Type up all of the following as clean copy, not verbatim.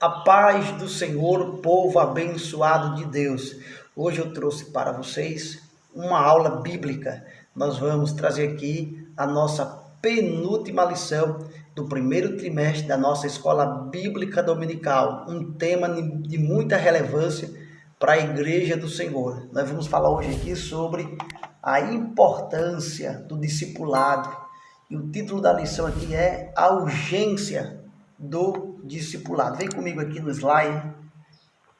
A paz do Senhor, povo abençoado de Deus. Hoje eu trouxe para vocês uma aula bíblica. Nós vamos trazer aqui a nossa penúltima lição do primeiro trimestre da nossa escola bíblica dominical. Um tema de muita relevância para a igreja do Senhor. Nós vamos falar hoje aqui sobre a importância do discipulado. E o título da lição aqui é A Urgência do Discipulado. Vem comigo aqui no slide.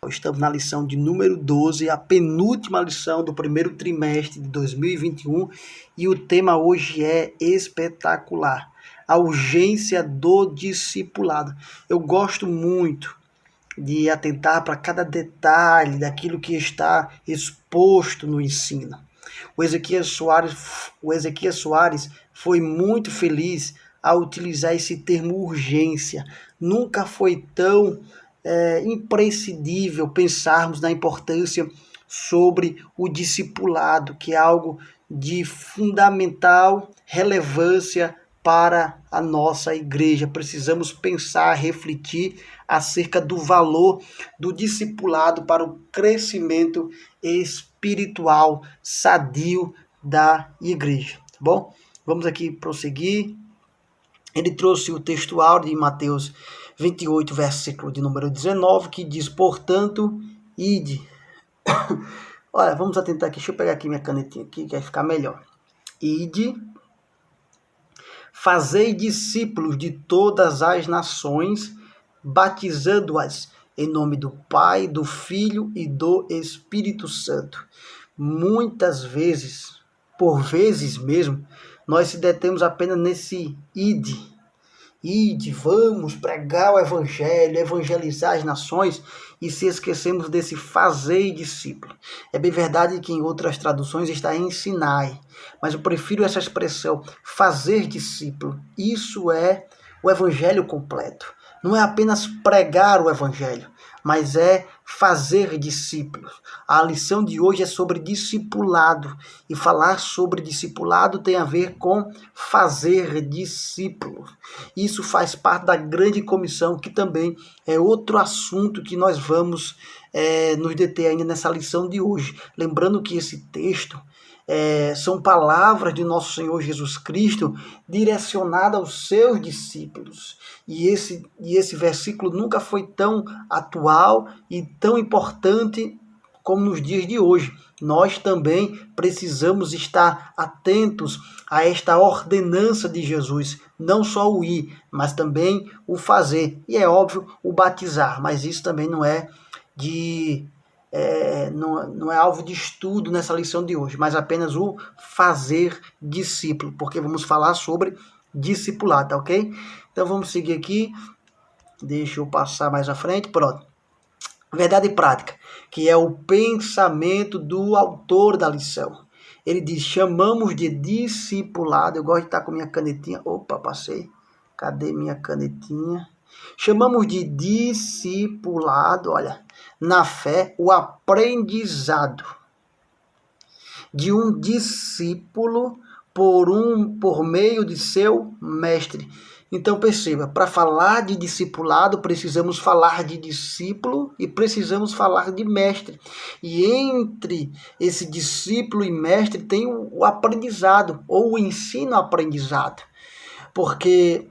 Estamos na lição de número 12, a penúltima lição do primeiro trimestre de 2021, e o tema hoje é espetacular: a urgência do discipulado. Eu gosto muito de atentar para cada detalhe daquilo que está exposto no ensino. O Ezequias Soares foi muito feliz ao utilizar esse termo urgência. Nunca foi tão imprescindível pensarmos na importância sobre o discipulado, que é algo de fundamental relevância para a nossa igreja. Precisamos pensar, refletir acerca do valor do discipulado para o crescimento espiritual sadio da igreja, tá bom? Vamos aqui prosseguir. Ele trouxe o texto áureo de Mateus 28, versículo de número 19, que diz: portanto, ide. Olha, vamos atentar aqui, deixa eu pegar aqui minha canetinha aqui, que vai ficar melhor. Ide, fazei discípulos de todas as nações, batizando-as em nome do Pai, do Filho e do Espírito Santo. Muitas vezes, por vezes mesmo, nós se detemos apenas nesse ide. Ide, vamos pregar o evangelho, evangelizar as nações, e se esquecemos desse fazer discípulo. É bem verdade que em outras traduções está ensinai, mas eu prefiro essa expressão, fazer discípulo. Isso é o evangelho completo. Não é apenas pregar o evangelho, mas é fazer discípulos. A lição de hoje é sobre discipulado, e falar sobre discipulado tem a ver com fazer discípulos. Isso faz parte da grande comissão, que também é outro assunto que nós vamos nos deter ainda nessa lição de hoje. Lembrando que esse texto são palavras de nosso Senhor Jesus Cristo direcionadas aos seus discípulos. E esse versículo nunca foi tão atual e tão importante como nos dias de hoje. Nós também precisamos estar atentos a esta ordenança de Jesus. Não só o ir, mas também o fazer. E é óbvio, o batizar. Mas isso também não é não é alvo de estudo nessa lição de hoje, mas apenas o fazer discípulo, porque vamos falar sobre discipulado, tá ok? Então vamos seguir aqui, deixa eu passar mais à frente, pronto. Verdade e prática, que é o pensamento do autor da lição. Ele diz: chamamos de discipulado. Eu gosto de estar com minha canetinha. Opa, passei. Cadê minha canetinha? Chamamos de discipulado, olha, na fé, o aprendizado de um discípulo por meio de seu mestre. Então perceba, para falar de discipulado, precisamos falar de discípulo e precisamos falar de mestre. E entre esse discípulo e mestre tem o aprendizado, ou o ensino-aprendizado. Porque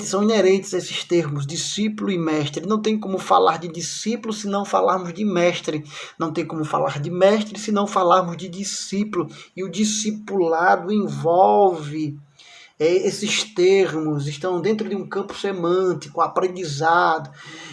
são inerentes esses termos, discípulo e mestre. Não tem como falar de discípulo se não falarmos de mestre. Não tem como falar de mestre se não falarmos de discípulo. E o discipulado envolve esses termos, estão dentro de um campo semântico: aprendizado,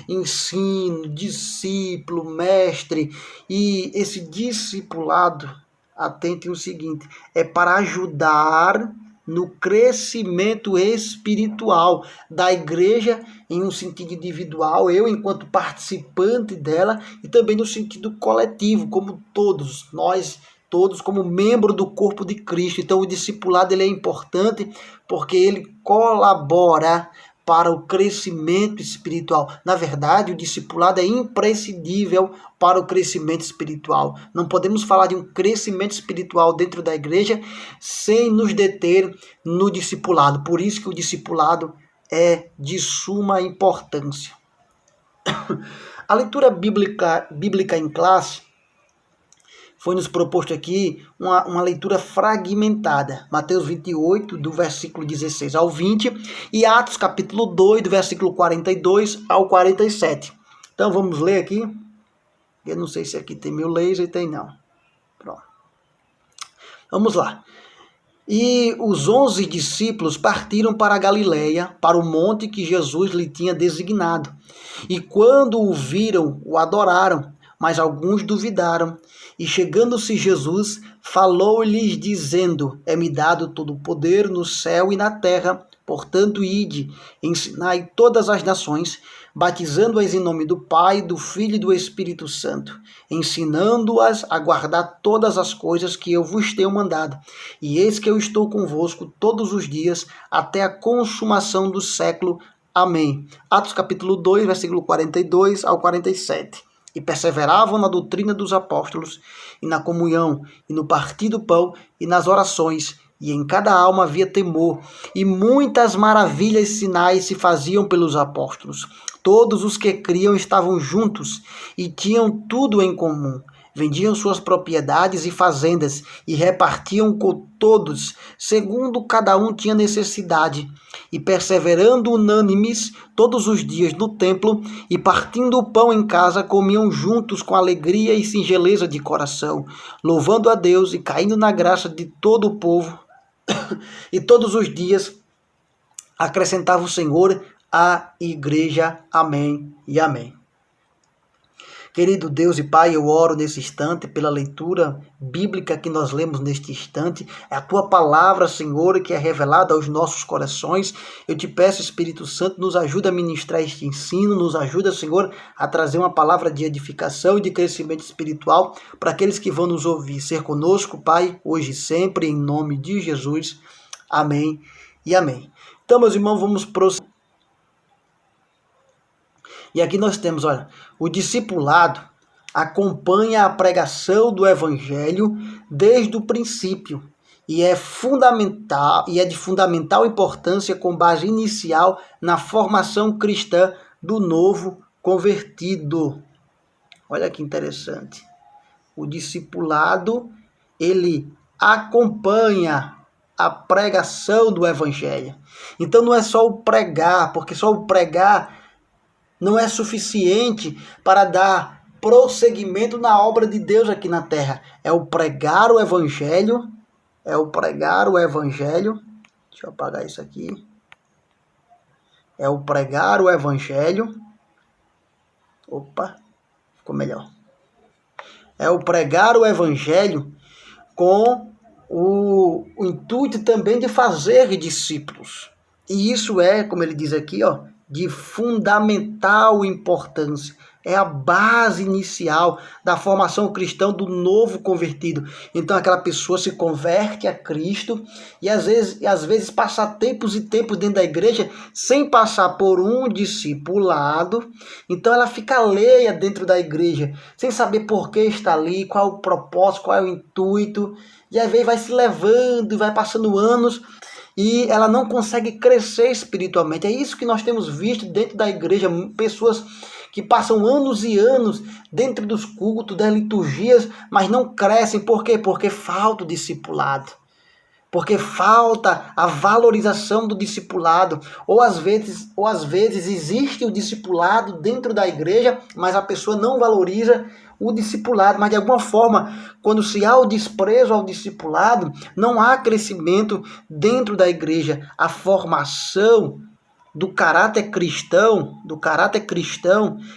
ensino, discípulo, mestre. E esse discipulado, atentem o seguinte, é para ajudar no crescimento espiritual da igreja em um sentido individual, eu enquanto participante dela, e também no sentido coletivo, como nós todos como membro do corpo de Cristo. Então o discipulado ele é importante porque ele colabora para o crescimento espiritual. Na verdade, o discipulado é imprescindível para o crescimento espiritual. Não podemos falar de um crescimento espiritual dentro da igreja sem nos deter no discipulado. Por isso que o discipulado é de suma importância. A leitura bíblica em classe foi nos proposto aqui uma leitura fragmentada. Mateus 28, do versículo 16 ao 20, e Atos capítulo 2, do versículo 42 ao 47. Então vamos ler aqui. Eu não sei se aqui tem meu laser, tem não. Pronto. Vamos lá. E os 11 discípulos partiram para a Galileia, para o monte que Jesus lhe tinha designado. E quando o viram, o adoraram, mas alguns duvidaram. E chegando-se Jesus, falou-lhes dizendo: É-me dado todo o poder no céu e na terra, portanto ide, ensinai todas as nações, batizando-as em nome do Pai, do Filho e do Espírito Santo, ensinando-as a guardar todas as coisas que eu vos tenho mandado. E eis que eu estou convosco todos os dias, até a consumação do século. Amém. Atos capítulo 2, versículo 42 ao 47. E perseveravam na doutrina dos apóstolos, e na comunhão, e no partir do pão, e nas orações, e em cada alma havia temor, e muitas maravilhas e sinais se faziam pelos apóstolos. Todos os que criam estavam juntos, e tinham tudo em comum. Vendiam suas propriedades e fazendas, e repartiam com todos, segundo cada um tinha necessidade. E perseverando unânimes todos os dias no templo, e partindo o pão em casa, comiam juntos com alegria e singeleza de coração, louvando a Deus e caindo na graça de todo o povo. E todos os dias acrescentava o Senhor à igreja. Amém e amém. Querido Deus e Pai, eu oro nesse instante pela leitura bíblica que nós lemos neste instante. É a Tua palavra, Senhor, que é revelada aos nossos corações. Eu te peço, Espírito Santo, nos ajuda a ministrar este ensino, nos ajuda, Senhor, a trazer uma palavra de edificação e de crescimento espiritual para aqueles que vão nos ouvir. Ser conosco, Pai, hoje e sempre, em nome de Jesus. Amém e amém. Então, meus irmãos, vamos prosseguir. E aqui nós temos, olha, o discipulado acompanha a pregação do evangelho desde o princípio e é fundamental e é de fundamental importância com base inicial na formação cristã do novo convertido. Olha que interessante. O discipulado, ele acompanha a pregação do evangelho. Então não é só o pregar, porque só o pregar não é suficiente para dar prosseguimento na obra de Deus aqui na terra. É o pregar o evangelho. Deixa eu apagar isso aqui. É o pregar o evangelho. Opa, ficou melhor. É o pregar o evangelho com o intuito também de fazer discípulos. E isso é, como ele diz aqui, ó, de fundamental importância. É a base inicial da formação cristã do novo convertido. Então aquela pessoa se converte a Cristo e às vezes passa tempos e tempos dentro da igreja sem passar por um discipulado. Então ela fica alheia dentro da igreja, sem saber por que está ali, qual é o propósito, qual é o intuito. E às vezes vai se levando, vai passando anos e ela não consegue crescer espiritualmente. É isso que nós temos visto dentro da igreja, pessoas que passam anos e anos dentro dos cultos, das liturgias, mas não crescem. Por quê? Porque falta o discipulado. Porque falta a valorização do discipulado. Ou às vezes existe o discipulado dentro da igreja, mas a pessoa não valoriza o discipulado. Mas de alguma forma, quando se há o desprezo ao discipulado, não há crescimento dentro da igreja. A formação do caráter cristão,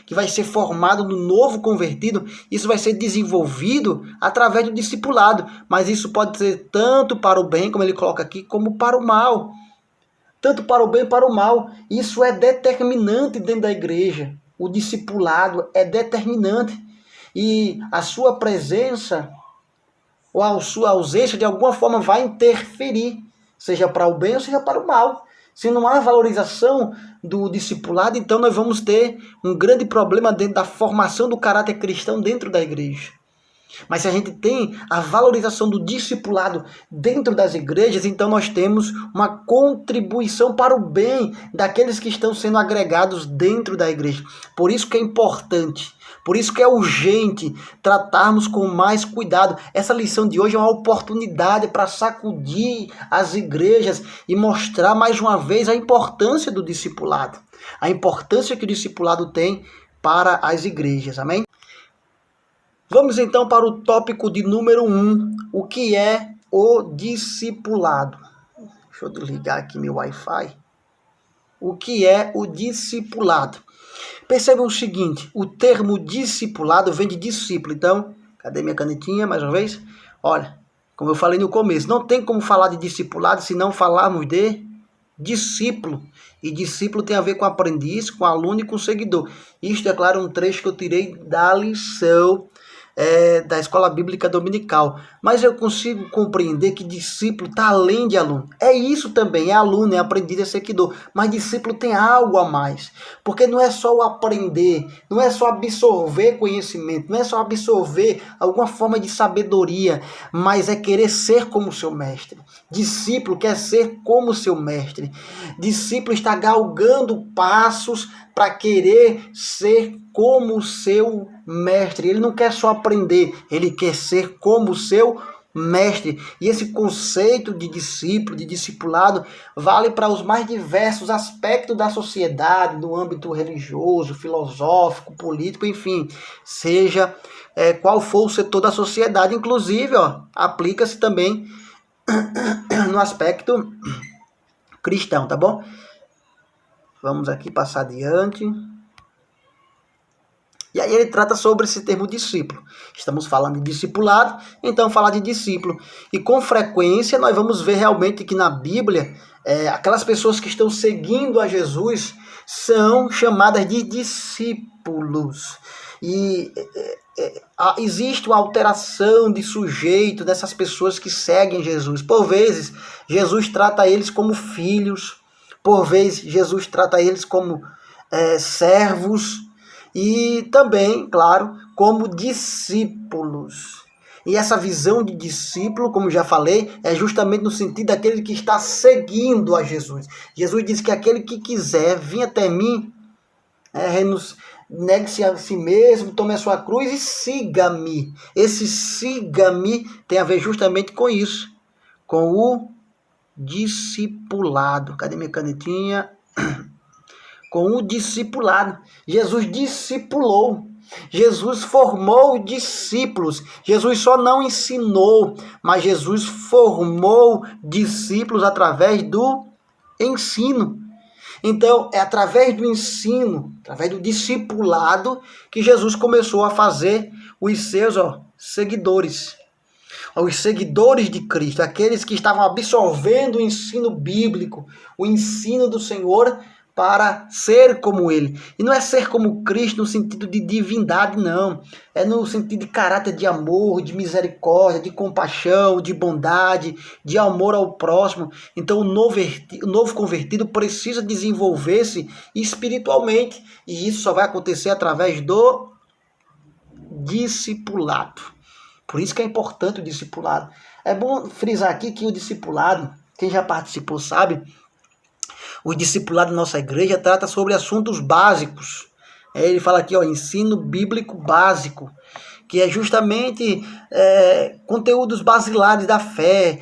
que vai ser formado no novo convertido, isso vai ser desenvolvido através do discipulado, mas isso pode ser tanto para o bem, como ele coloca aqui, como para o mal. Tanto para o bem e para o mal. Isso é determinante dentro da igreja. O discipulado é determinante. E a sua presença ou a sua ausência de alguma forma vai interferir, seja para o bem ou seja para o mal. Se não há valorização do discipulado, então nós vamos ter um grande problema dentro da formação do caráter cristão dentro da igreja. Mas se a gente tem a valorização do discipulado dentro das igrejas, então nós temos uma contribuição para o bem daqueles que estão sendo agregados dentro da igreja. Por isso que é importante, por isso que é urgente tratarmos com mais cuidado. Essa lição de hoje é uma oportunidade para sacudir as igrejas e mostrar mais uma vez a importância do discipulado. A importância que o discipulado tem para as igrejas. Amém? Vamos então para o tópico de número 1. O que é o discipulado? Deixa eu desligar aqui meu Wi-Fi. O que é o discipulado? Percebam o seguinte, o termo discipulado vem de discípulo. Então, cadê minha canetinha mais uma vez? Olha, como eu falei no começo, não tem como falar de discipulado se não falarmos de discípulo. E discípulo tem a ver com aprendiz, com aluno e com seguidor. Isto é claro um trecho que eu tirei da lição da Escola Bíblica Dominical. Mas eu consigo compreender que discípulo está além de aluno. É isso também, é aluno, é aprendiz, é seguidor. Mas discípulo tem algo a mais. Porque não é só o aprender, não é só absorver conhecimento, não é só absorver alguma forma de sabedoria, mas é querer ser como o seu mestre. Discípulo quer ser como o seu mestre. Discípulo está galgando passos para querer ser como o seu mestre. Ele não quer só aprender, ele quer ser como o seu mestre. E esse conceito de discípulo, de discipulado, vale para os mais diversos aspectos da sociedade, no âmbito religioso, filosófico, político, enfim, seja qual for o setor da sociedade. Inclusive, aplica-se também no aspecto cristão, tá bom? Vamos aqui passar adiante. E aí ele trata sobre esse termo discípulo. Estamos falando de discipulado, então falar de discípulo. E com frequência nós vamos ver realmente que na Bíblia, aquelas pessoas que estão seguindo a Jesus são chamadas de discípulos. E existe uma alteração de sujeito dessas pessoas que seguem Jesus. Por vezes, Jesus trata eles como filhos. Por vezes, Jesus trata eles como servos e também, claro, como discípulos. E essa visão de discípulo, como já falei, é justamente no sentido daquele que está seguindo a Jesus. Jesus diz que aquele que quiser vir até mim, negue-se a si mesmo, tome a sua cruz e siga-me. Esse siga-me tem a ver justamente com isso, com o discipulado. Cadê minha canetinha? Com o discipulado. Jesus discipulou. Jesus formou discípulos. Jesus só não ensinou, mas Jesus formou discípulos através do ensino. Então, é através do ensino, através do discipulado, que Jesus começou a fazer os seus seguidores. Os seguidores de Cristo, aqueles que estavam absorvendo o ensino bíblico, o ensino do Senhor para ser como Ele. E não é ser como Cristo no sentido de divindade, não. É no sentido de caráter de amor, de misericórdia, de compaixão, de bondade, de amor ao próximo. Então o novo convertido precisa desenvolver-se espiritualmente. E isso só vai acontecer através do discipulado. Por isso que é importante o discipulado. É bom frisar aqui que o discipulado, quem já participou sabe, o discipulado da nossa igreja trata sobre assuntos básicos. Ele fala aqui, ensino bíblico básico, que é justamente conteúdos basilares da fé,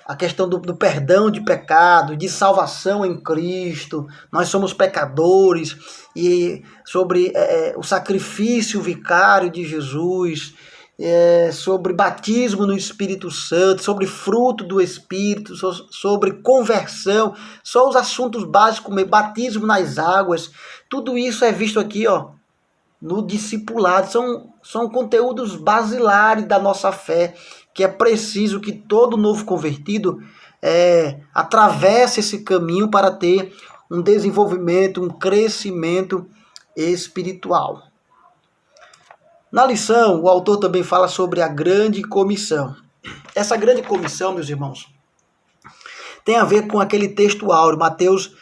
a questão do perdão de pecado, de salvação em Cristo, nós somos pecadores, e sobre o sacrifício vicário de Jesus, sobre batismo no Espírito Santo, sobre fruto do Espírito, sobre conversão, só os assuntos básicos, batismo nas águas, tudo isso é visto aqui no discipulado, são conteúdos basilares da nossa fé, que é preciso que todo novo convertido atravesse esse caminho para ter um desenvolvimento, um crescimento espiritual. Na lição, o autor também fala sobre a grande comissão. Essa grande comissão, meus irmãos, tem a ver com aquele texto áureo, Mateus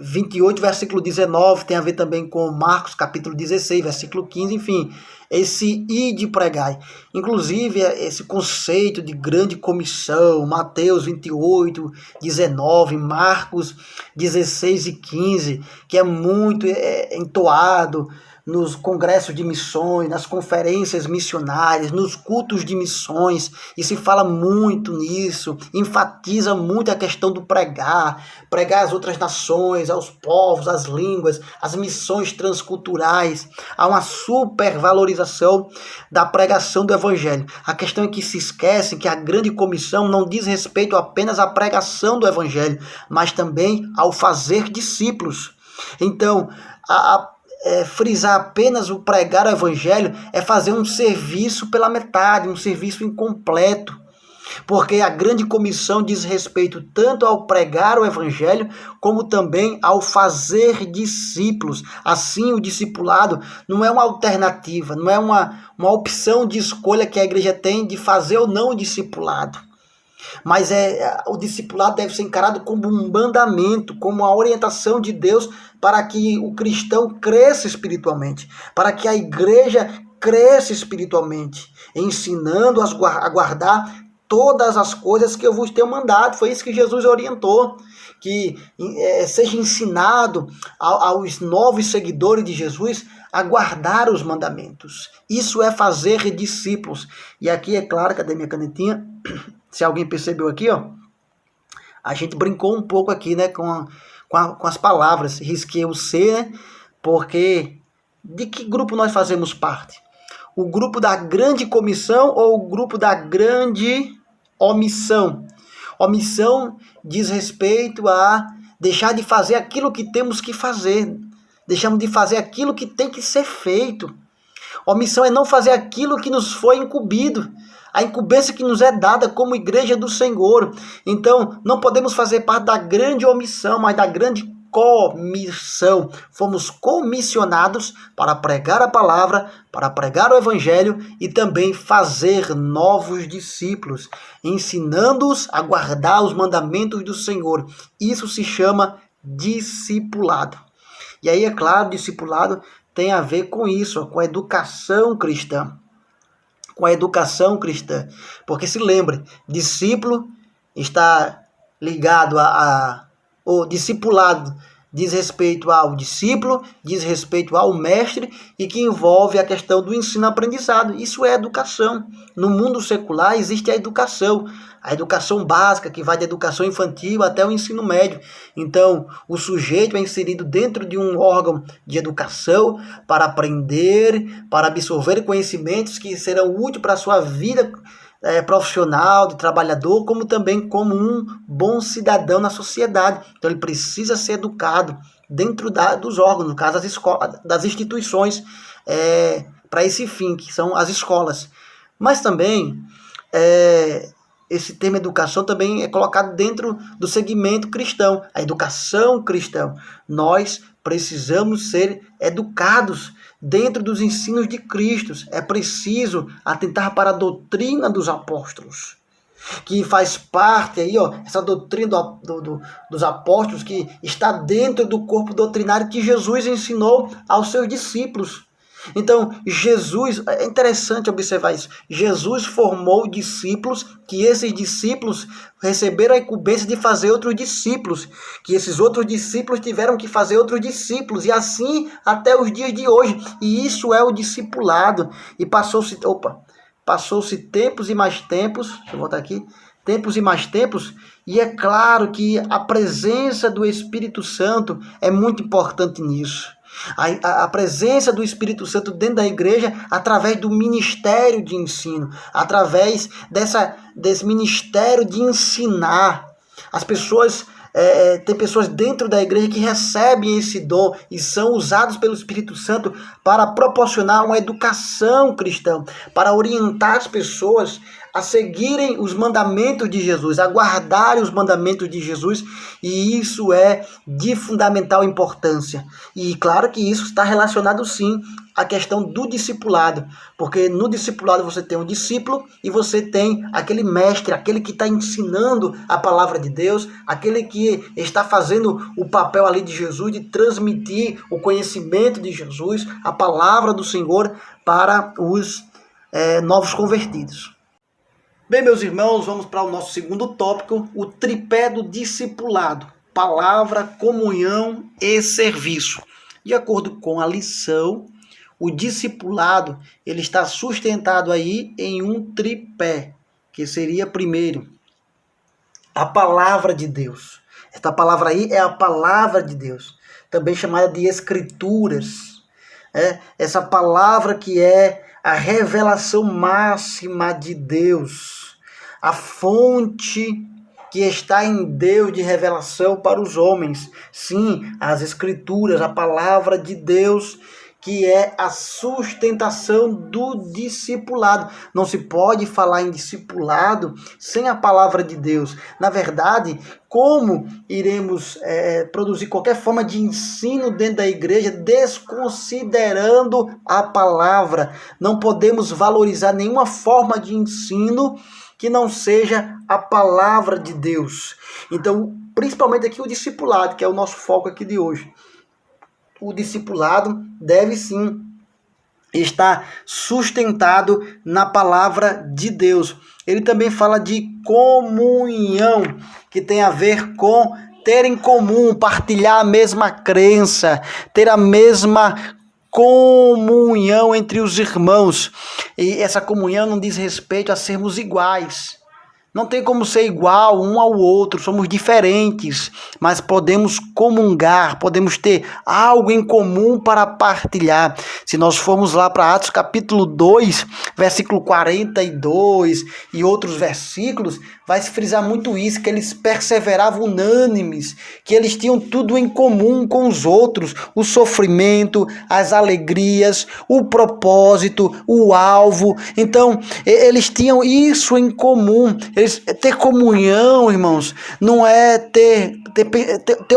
28, versículo 19, tem a ver também com Marcos, capítulo 16, versículo 15, enfim, esse ide pregai. Inclusive, esse conceito de grande comissão, Mateus 28, 19, Marcos 16 e 15, que é muito entoado nos congressos de missões, nas conferências missionárias, nos cultos de missões, e se fala muito nisso, enfatiza muito a questão do pregar às outras nações, aos povos, às línguas, as missões transculturais. Há uma supervalorização da pregação do evangelho. A questão é que se esquecem que a grande comissão não diz respeito apenas à pregação do evangelho, mas também ao fazer discípulos. Então, frisar apenas o pregar o evangelho é fazer um serviço pela metade, um serviço incompleto. Porque a grande comissão diz respeito tanto ao pregar o evangelho, como também ao fazer discípulos. Assim, o discipulado não é uma alternativa, não é uma opção de escolha que a igreja tem de fazer ou não o discipulado. Mas o discipulado deve ser encarado como um mandamento, como a orientação de Deus para que o cristão cresça espiritualmente, para que a igreja cresça espiritualmente, ensinando a guardar todas as coisas que eu vos tenho mandado. Foi isso que Jesus orientou, que seja ensinado aos novos seguidores de Jesus a guardar os mandamentos. Isso é fazer discípulos. E aqui, é claro, cadê minha canetinha? Se alguém percebeu aqui, ó, a gente brincou um pouco aqui, né, com as palavras, risquei o C, né, porque de que grupo nós fazemos parte? O grupo da grande comissão ou o grupo da grande omissão? Omissão diz respeito a deixar de fazer aquilo que temos que fazer, deixamos de fazer aquilo que tem que ser feito. Omissão é não fazer aquilo que nos foi incumbido, a incumbência que nos é dada como igreja do Senhor. Então, não podemos fazer parte da grande omissão, mas da grande comissão. Fomos comissionados para pregar a palavra, para pregar o evangelho e também fazer novos discípulos, ensinando-os a guardar os mandamentos do Senhor. Isso se chama discipulado. E aí, é claro, discipulado tem a ver com isso, com a educação cristã. Com a educação cristã. Porque se lembre, discípulo está ligado o discipulado diz respeito ao discípulo, diz respeito ao mestre e que envolve a questão do ensino-aprendizado. Isso é educação. No mundo secular existe a educação básica, que vai da educação infantil até o ensino médio. Então, o sujeito é inserido dentro de um órgão de educação para aprender, para absorver conhecimentos que serão úteis para a sua vida profissional, de trabalhador, como também como um bom cidadão na sociedade. Então ele precisa ser educado dentro dos órgãos, no caso das instituições, para esse fim, que são as escolas. Mas também esse termo educação também é colocado dentro do segmento cristão, a educação cristã. Nós precisamos ser educados dentro dos ensinos de Cristo. É preciso atentar para a doutrina dos apóstolos, que faz parte aí, essa doutrina dos apóstolos, que está dentro do corpo doutrinário que Jesus ensinou aos seus discípulos. Então, Jesus, é interessante observar isso, Jesus formou discípulos, que esses discípulos receberam a incumbência de fazer outros discípulos, que esses outros discípulos tiveram que fazer outros discípulos, e assim até os dias de hoje. E isso é o discipulado. E passou-se tempos e mais tempos, deixa eu voltar aqui, tempos e mais tempos, e é claro que a presença do Espírito Santo é muito importante nisso. A presença do Espírito Santo dentro da igreja através do ministério de ensino, através desse ministério de ensinar. As pessoas, tem pessoas dentro da igreja que recebem esse dom e são usados pelo Espírito Santo para proporcionar uma educação cristã, para orientar as pessoas a seguirem os mandamentos de Jesus, a guardarem os mandamentos de Jesus, e isso é de fundamental importância. E claro que isso está relacionado sim à questão do discipulado, porque no discipulado você tem um discípulo e você tem aquele mestre, aquele que está ensinando a palavra de Deus, aquele que está fazendo o papel ali de Jesus, de transmitir o conhecimento de Jesus, a palavra do Senhor para os novos convertidos. Bem, meus irmãos, vamos para o nosso segundo tópico, o tripé do discipulado: palavra, comunhão e serviço. De acordo com a lição, o discipulado ele está sustentado aí em um tripé, que seria primeiro a palavra de Deus. Esta palavra aí é a palavra de Deus, também chamada de escrituras. Essa palavra que é a revelação máxima de Deus, a fonte que está em Deus de revelação para os homens. Sim, as escrituras, a palavra de Deus, que é a sustentação do discipulado. Não se pode falar em discipulado sem a palavra de Deus. Na verdade, como iremos produzir qualquer forma de ensino dentro da igreja desconsiderando a palavra? Não podemos valorizar nenhuma forma de ensino que não seja a palavra de Deus. Então, principalmente aqui o discipulado, que é o nosso foco aqui de hoje. O discipulado deve sim estar sustentado na palavra de Deus. Ele também fala de comunhão, que tem a ver com ter em comum, partilhar a mesma crença, ter a mesma comunhão entre os irmãos. E essa comunhão não diz respeito a sermos iguais. Não tem como ser igual um ao outro, somos diferentes, mas podemos comungar, podemos ter algo em comum para partilhar. Se nós formos lá para Atos capítulo 2, versículo 42 e outros versículos, vai se frisar muito isso, que eles perseveravam unânimes, que eles tinham tudo em comum com os outros, o sofrimento, as alegrias, o propósito, o alvo. Então, eles tinham isso em comum. Ter comunhão, irmãos, não é ter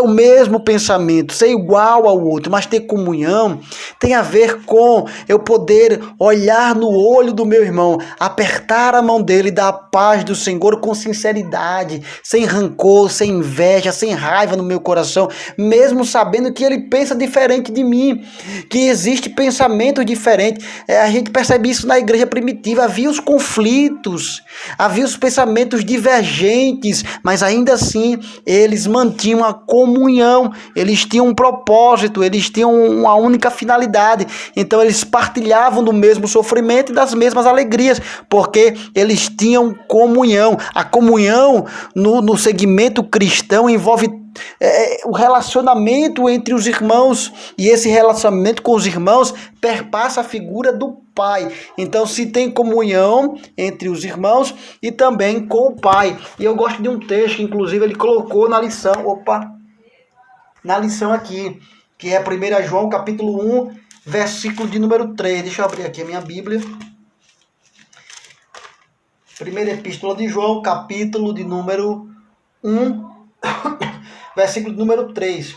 o mesmo pensamento, ser igual ao outro, mas ter comunhão tem a ver com eu poder olhar no olho do meu irmão, apertar a mão dele e dar a paz do Senhor com sinceridade, sem rancor, sem inveja, sem raiva no meu coração, mesmo sabendo que ele pensa diferente de mim, que existe pensamento diferente. A gente percebe isso na igreja primitiva, havia os conflitos, havia os pensamentos divergentes, mas ainda assim eles mantinham a comunhão, eles tinham um propósito, eles tinham uma única finalidade. Então eles partilhavam do mesmo sofrimento e das mesmas alegrias, porque eles tinham comunhão. A comunhão no segmento cristão envolve o relacionamento entre os irmãos, e esse relacionamento com os irmãos perpassa a figura do Pai. Então se tem comunhão entre os irmãos e também com o Pai. E eu gosto de um texto que inclusive ele colocou na lição, na lição aqui, que é 1 João capítulo 1, versículo de número 3. Deixa eu abrir aqui a minha Bíblia. Primeira Epístola de João, capítulo de número 1, versículo de número 3.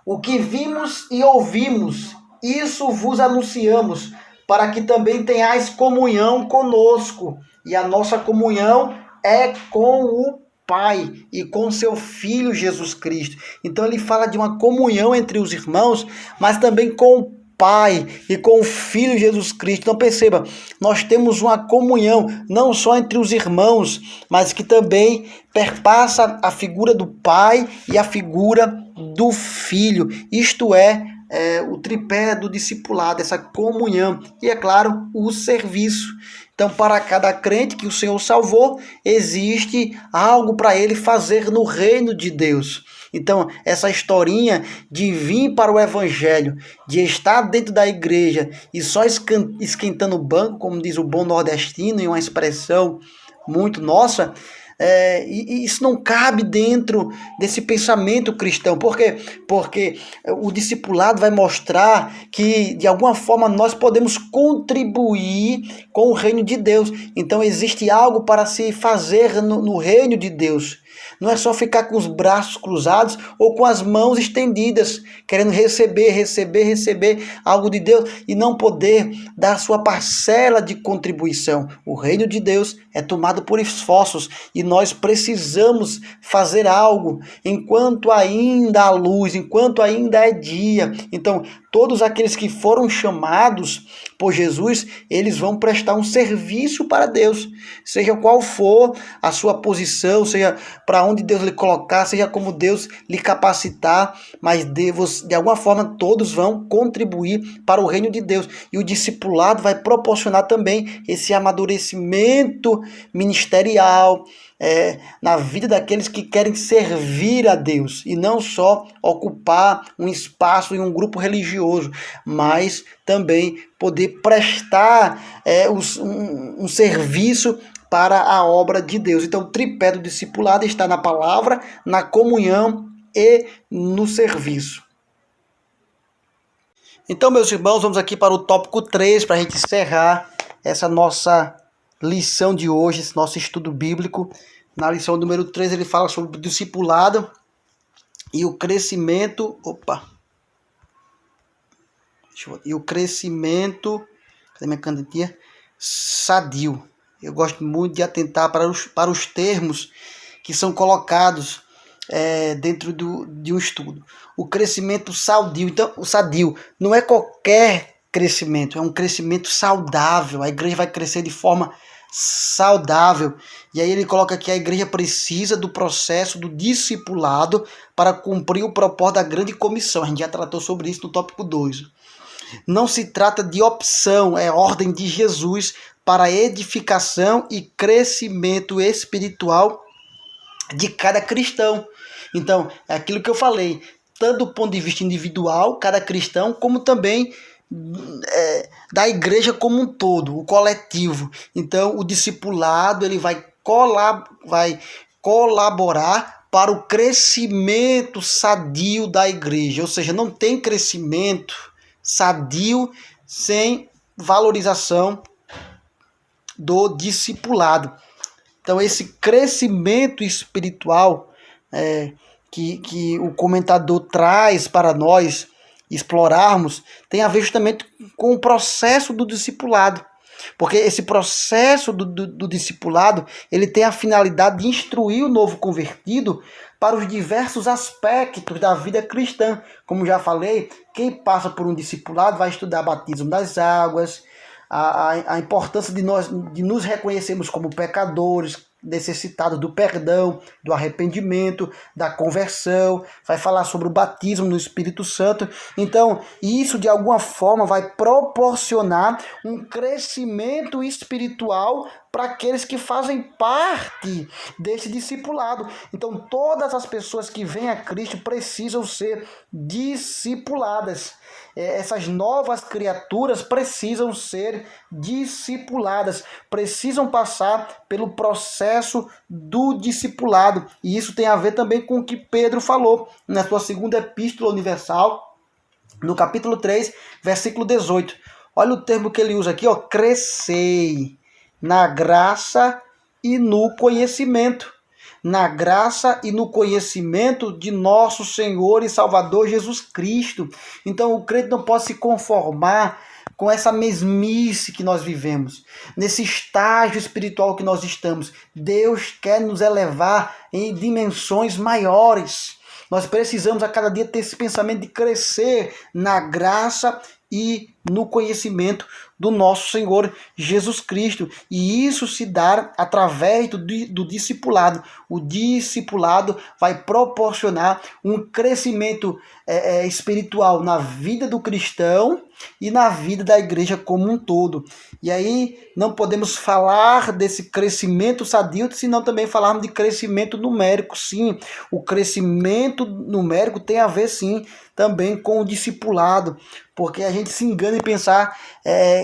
O que vimos e ouvimos, isso vos anunciamos, para que também tenhais comunhão conosco. E a nossa comunhão é com o Pai e com seu Filho Jesus Cristo. Então ele fala de uma comunhão entre os irmãos, mas também com o Pai e com o Filho Jesus Cristo. Então perceba, nós temos uma comunhão não só entre os irmãos, mas que também perpassa a figura do Pai e a figura do Filho. Isto é o tripé do discipulado, essa comunhão. E é claro, o serviço. Então, para cada crente que o Senhor salvou, existe algo para ele fazer no reino de Deus. Então, essa historinha de vir para o evangelho, de estar dentro da igreja e só esquentando o banco, como diz o bom nordestino, em uma expressão muito nossa, E isso não cabe dentro desse pensamento cristão. Por quê? Porque o discipulado vai mostrar que, de alguma forma, nós podemos contribuir com o reino de Deus. Então, existe algo para se fazer no reino de Deus. Não é só ficar com os braços cruzados ou com as mãos estendidas, querendo receber algo de Deus e não poder dar a sua parcela de contribuição. O reino de Deus é tomado por esforços e nós precisamos fazer algo enquanto ainda há luz, enquanto ainda é dia. Então, todos aqueles que foram chamados por Jesus, eles vão prestar um serviço para Deus, seja qual for a sua posição, seja para onde Deus lhe colocar, seja como Deus lhe capacitar, mas de alguma forma todos vão contribuir para o reino de Deus. E o discipulado vai proporcionar também esse amadurecimento ministerial, na vida daqueles que querem servir a Deus e não só ocupar um espaço em um grupo religioso, mas também poder prestar um serviço para a obra de Deus. Então, o tripé do discipulado está na palavra, na comunhão e no serviço. Então, meus irmãos, vamos aqui para o tópico 3, para a gente encerrar essa nossa lição de hoje, esse nosso estudo bíblico. Na lição número 3, ele fala sobre o discipulado e o crescimento. E o crescimento. Cadê minha canetinha? Sadio. Eu gosto muito de atentar para os termos que são colocados dentro de um estudo. O crescimento sadio. Então, o sadio não é qualquer crescimento, é um crescimento saudável. A igreja vai crescer de forma saudável. E aí ele coloca que a igreja precisa do processo do discipulado para cumprir o propósito da grande comissão. A gente já tratou sobre isso no tópico 2. Não se trata de opção, é ordem de Jesus para edificação e crescimento espiritual de cada cristão. Então, é aquilo que eu falei, tanto do ponto de vista individual, cada cristão, como também da igreja como um todo, o coletivo. Então, o discipulado ele vai colaborar para o crescimento sadio da igreja. Ou seja, não tem crescimento sadio sem valorização do discipulado. Então, esse crescimento espiritual que o comentador traz para nós explorarmos, tem a ver justamente com o processo do discipulado. Porque esse processo do discipulado, ele tem a finalidade de instruir o novo convertido para os diversos aspectos da vida cristã. Como já falei, quem passa por um discipulado vai estudar batismo das águas, a importância de nos reconhecermos como pecadores, necessitados do perdão, do arrependimento, da conversão, vai falar sobre o batismo no Espírito Santo. Então, isso de alguma forma vai proporcionar um crescimento espiritual para aqueles que fazem parte desse discipulado. Então, todas as pessoas que vêm a Cristo precisam ser discipuladas. Essas novas criaturas precisam ser discipuladas, precisam passar pelo processo do discipulado. E isso tem a ver também com o que Pedro falou na sua segunda epístola universal, no capítulo 3, versículo 18. Olha o termo que ele usa aqui, crescei na graça e no conhecimento. Na graça e no conhecimento de nosso Senhor e Salvador Jesus Cristo. Então o crente não pode se conformar com essa mesmice que nós vivemos, nesse estágio espiritual que nós estamos. Deus quer nos elevar em dimensões maiores. Nós precisamos a cada dia ter esse pensamento de crescer na graça e no conhecimento do nosso Senhor Jesus Cristo. E isso se dá através do discipulado. O discipulado vai proporcionar um crescimento espiritual na vida do cristão e na vida da igreja como um todo. E aí não podemos falar desse crescimento sadio se não também falarmos de crescimento numérico. Sim, o crescimento numérico tem a ver sim também com o discipulado, porque a gente se engana em pensar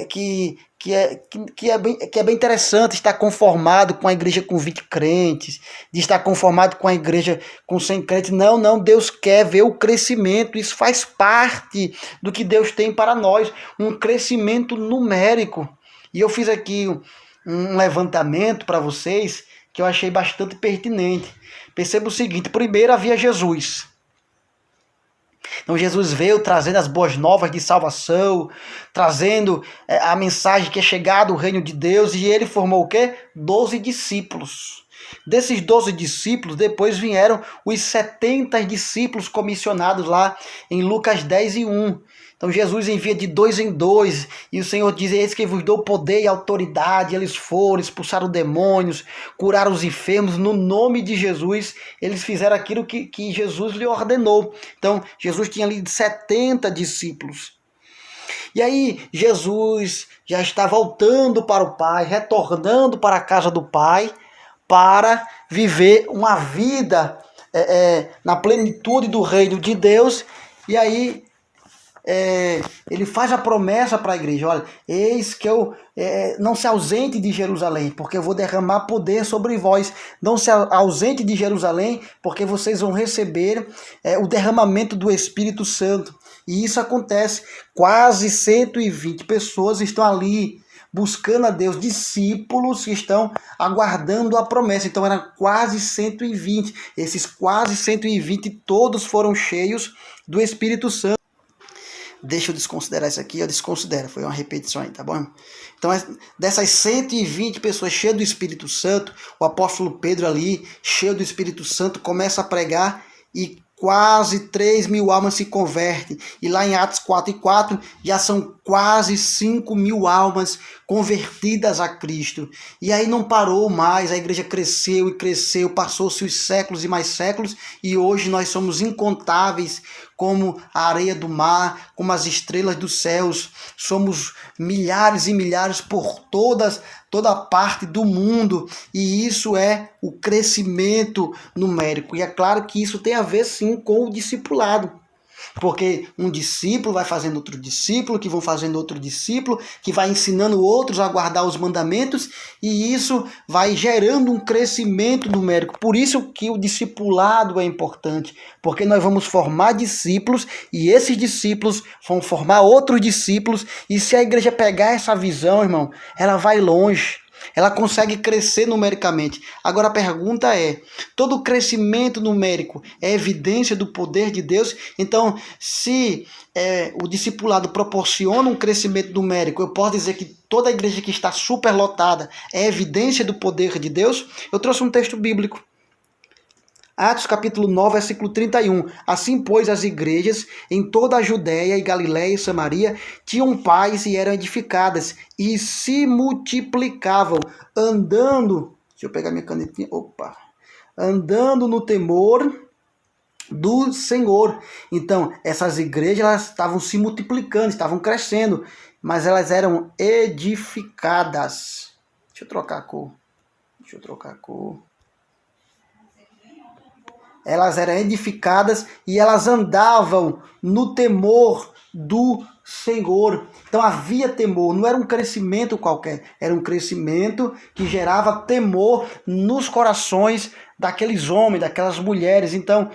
que que é bem interessante estar conformado com a igreja com 20 crentes, de estar conformado com a igreja com 100 crentes. Não, não, Deus quer ver o crescimento, isso faz parte do que Deus tem para nós, um crescimento numérico. E eu fiz aqui um levantamento para vocês que eu achei bastante pertinente. Perceba o seguinte: primeiro havia Jesus. Então Jesus veio trazendo as boas novas de salvação, trazendo a mensagem que é chegada o reino de Deus, e ele formou o quê? 12 discípulos. Desses 12 discípulos, depois vieram os 70 discípulos comissionados lá em Lucas 10:1. Então Jesus envia de 2 em 2, e o Senhor diz: eis que vos dou poder e autoridade. Eles foram, expulsaram demônios, curaram os enfermos, no nome de Jesus. Eles fizeram aquilo que Jesus lhe ordenou. Então Jesus tinha ali 70 discípulos. E aí Jesus já está voltando para o Pai, retornando para a casa do Pai, para viver uma vida na plenitude do reino de Deus. E aí ele faz a promessa para a igreja: olha, eis que eu não se ausente de Jerusalém, porque eu vou derramar poder sobre vós. Não se ausente de Jerusalém, porque vocês vão receber o derramamento do Espírito Santo. E isso acontece. Quase 120 pessoas estão ali buscando a Deus, discípulos que estão aguardando a promessa. Então eram quase 120. Esses quase 120 todos foram cheios do Espírito Santo. Deixa eu desconsiderar isso aqui, eu desconsidero, foi uma repetição aí, tá bom? Então, dessas 120 pessoas cheias do Espírito Santo, o apóstolo Pedro ali, cheio do Espírito Santo, começa a pregar e quase 3.000 almas se convertem. E lá em Atos 4:4 já são quase 5.000 almas convertidas a Cristo. E aí não parou mais, a igreja cresceu e cresceu, passou-se os séculos e mais séculos, e hoje nós somos incontáveis, como a areia do mar, como as estrelas dos céus. Somos milhares e milhares por toda parte do mundo, e isso é o crescimento numérico. E é claro que isso tem a ver sim com o discipulado, porque um discípulo vai fazendo outro discípulo, que vão fazendo outro discípulo, que vai ensinando outros a guardar os mandamentos, e isso vai gerando um crescimento numérico. Por isso que o discipulado é importante, porque nós vamos formar discípulos, e esses discípulos vão formar outros discípulos, e se a igreja pegar essa visão, irmão, ela vai longe. Ela consegue crescer numericamente. Agora a pergunta é: todo crescimento numérico é evidência do poder de Deus? Então, se o discipulado proporciona um crescimento numérico, eu posso dizer que toda a igreja que está superlotada é evidência do poder de Deus? Eu trouxe um texto bíblico. Atos capítulo 9, versículo 31. Assim, pois, as igrejas em toda a Judéia e Galiléia e Samaria tinham paz e eram edificadas e se multiplicavam, andando... Deixa eu pegar minha canetinha. Opa! Andando no temor do Senhor. Então, essas igrejas elas estavam se multiplicando, estavam crescendo, mas elas eram edificadas. Deixa eu trocar a cor. Elas eram edificadas e elas andavam no temor do Senhor. Então havia temor, não era um crescimento qualquer, era um crescimento que gerava temor nos corações daqueles homens, daquelas mulheres. Então,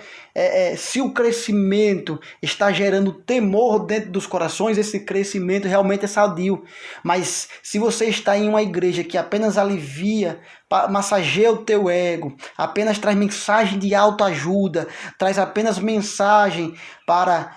se o crescimento está gerando temor dentro dos corações, esse crescimento realmente é sadio. Mas se você está em uma igreja que apenas alivia, massageia o teu ego, apenas traz mensagem de autoajuda, traz apenas mensagem para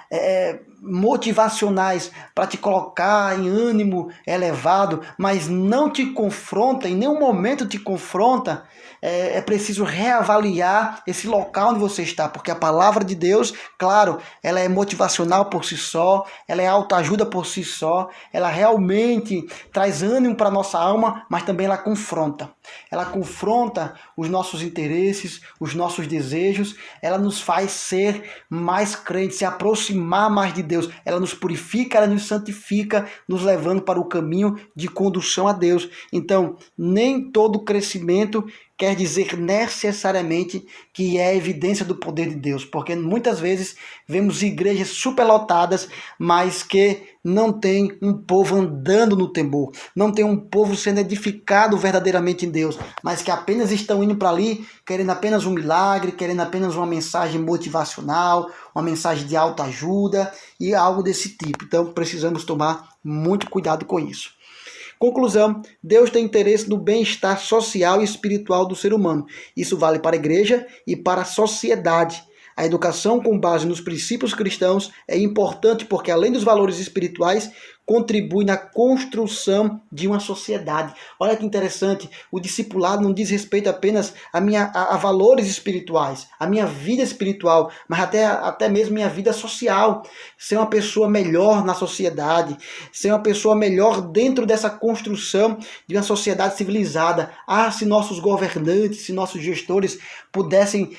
motivacionais, para te colocar em ânimo elevado, mas não te confronta, em nenhum momento te confronta, é preciso reavaliar esse local onde você está, porque a palavra de Deus, claro, ela é motivacional por si só, ela é autoajuda por si só, ela realmente traz ânimo para a nossa alma, mas também ela confronta. Ela confronta os nossos interesses, os nossos desejos, ela nos faz ser mais crentes, se aproximar mais de Deus, ela nos purifica, ela nos santifica, nos levando para o caminho de condução a Deus. Então, nem todo crescimento quer dizer necessariamente que é evidência do poder de Deus, porque muitas vezes vemos igrejas superlotadas, mas que não tem um povo andando no temor, não tem um povo sendo edificado verdadeiramente em Deus, mas que apenas estão indo para ali querendo apenas um milagre, querendo apenas uma mensagem motivacional, uma mensagem de autoajuda e algo desse tipo. Então precisamos tomar muito cuidado com isso. Conclusão, Deus tem interesse no bem-estar social e espiritual do ser humano. Isso vale para a igreja e para a sociedade. A educação com base nos princípios cristãos é importante porque, além dos valores espirituais, contribui na construção de uma sociedade. Olha que interessante, o discipulado não diz respeito apenas a valores espirituais, a minha vida espiritual, mas até mesmo minha vida social. Ser uma pessoa melhor na sociedade, ser uma pessoa melhor dentro dessa construção de uma sociedade civilizada. Se nossos governantes, se nossos gestores pudessem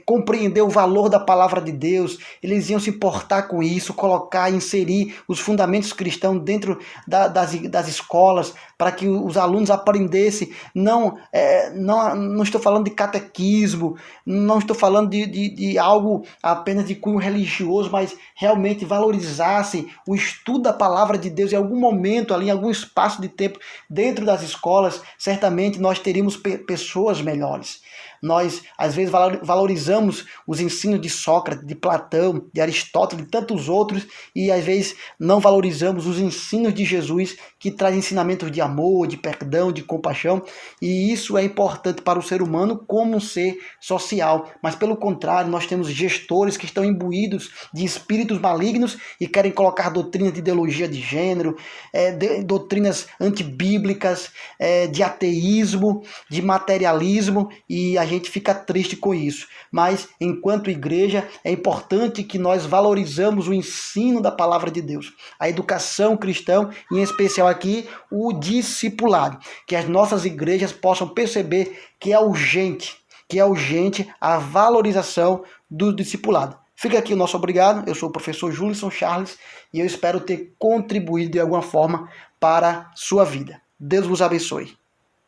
compreender o valor da palavra de Deus, eles iam se importar com isso, colocar, inserir os fundamentos cristãos dentro das escolas, para que os alunos aprendessem. Não estou falando de catequismo, não estou falando de algo apenas de cunho religioso, mas realmente valorizassem o estudo da palavra de Deus em algum momento, ali, em algum espaço de tempo dentro das escolas. Certamente nós teríamos pessoas melhores. Nós, às vezes, valorizamos os ensinos de Sócrates, de Platão, de Aristóteles, de tantos outros, e às vezes não valorizamos os ensinos de Jesus, que traz ensinamentos de amor, de perdão, de compaixão, e isso é importante para o ser humano como um ser social. Mas, pelo contrário, nós temos gestores que estão imbuídos de espíritos malignos e querem colocar doutrinas de ideologia de gênero, doutrinas antibíblicas, de ateísmo, de materialismo, e a gente fica triste com isso. Mas, enquanto igreja, é importante que nós valorizamos o ensino da palavra de Deus, a educação cristã, em especial aqui o discipulado, que as nossas igrejas possam perceber que é urgente a valorização do discipulado. Fica aqui o nosso obrigado. Eu sou o professor Julisson Charles e eu espero ter contribuído de alguma forma para a sua vida. Deus vos abençoe.